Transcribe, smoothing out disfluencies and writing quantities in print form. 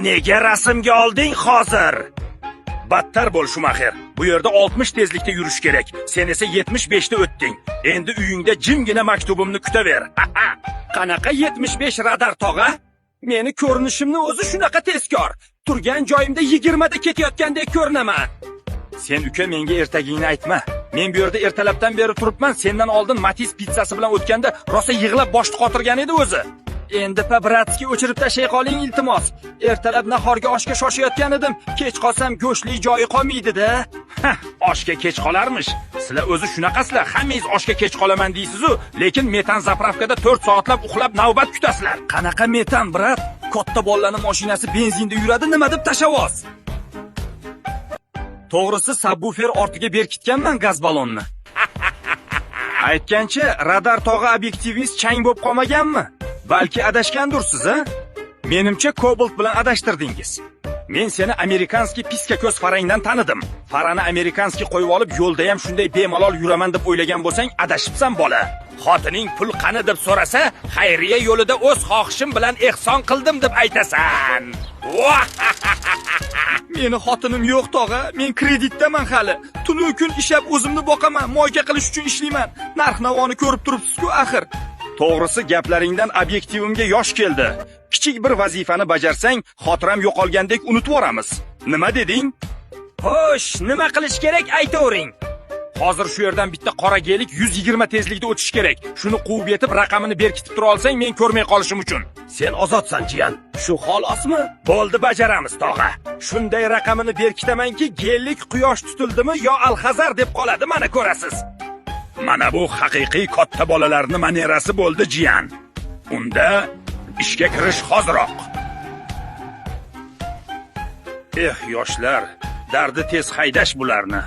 Nega rasmga olding hozir? Battar bo'l Shumaxer. Bu yerda 60 tezlikda yurish kerak. Sen esa 75 da o'tding. Endi uyingda jimgina maktubimni kutaver. Qanaqa 75 radar tog'a? Meni ko'rinishimni o'zi shunaqa tezkor. Turgan joyimda 20 da ketayotgandek ko'rinaman. Sen uka menga ertagingni aytma. Men bu yerda ertalabdan beri turibman. Sendan oldin Matiz pizzasi bilan o'tganda rosa yig'lab boshni qotirgan edi o'zi. Endi bratski o'chirib tashay qoling iltimos. Ertalab nahorga oshga shoshayotgan edim. Kech qolsam go'shtli joyi qolmaydi-da. Oshga kech qolarmish. Sizlar o'zi shunaqasizlar. Hammangiz oshga kech qolaman deysiz-ku, lekin metan zapravkada 4 soatlab uxlab navbat kutasizlar. Qanaqa metan, brat? Katta bolalarning mashinasi benzinda yuradi, nima deb tashavoz? To'g'risi, subwoofer ortiga berkitganman gaz ballonni. Aytgancha, radar tog'a obyektivingiz chang bo'lib qolmaganmi? Balki adashgandursiz, a? Menimcha Cobalt bilan adashtirdingiz. Men seni amerikanskiy piska ko'z farangdan tanidim. Farani amerikanskiy qo'yib olib, yo'lda ham shunday bemalol yuraman deb o'ylagan bo'lsang, adashibsan bola. Xotining pul qani deb so'rasa, xayriya yo'lida o'z xohishim bilan ehson qildim deb aytasan. Meni xotinim yo'q tog'a, men kreditdaman hali. Tunu kun ishlab o'zimni boqaman, moyka qilish uchun ishlayman. Narx-navoni ko'rib turibsiz-ku axir. To'g'risi gaplaringdan obyektivimga yosh keldi. Kichik bir vazifani bajarsang, xotiram yo'qolgandek unutib yoramiz. Nima deding? Xo'sh, nima qilish kerak aytavering. Hozir shu yerdan bitta qora gelik 120 tezlikda o'tish kerak. Shuni quvib yetib raqamini berkitib tura olsang, men ko'rmay qolishim uchun. Sen ozodsan jiyan. Shu xolosmi? Bo'ldi, bajaramiz tog'a. Shunday raqamini berkitamanki, gelik quyosh tutildimi yo alhazar deb qoladi, mana ko'rasiz. Mana bu haqiqiy katta bolalarning manerasi bo'ldi jiyan. Unda ishga kirish hoziroq. Yoshlar, dardi tez haydash bularni.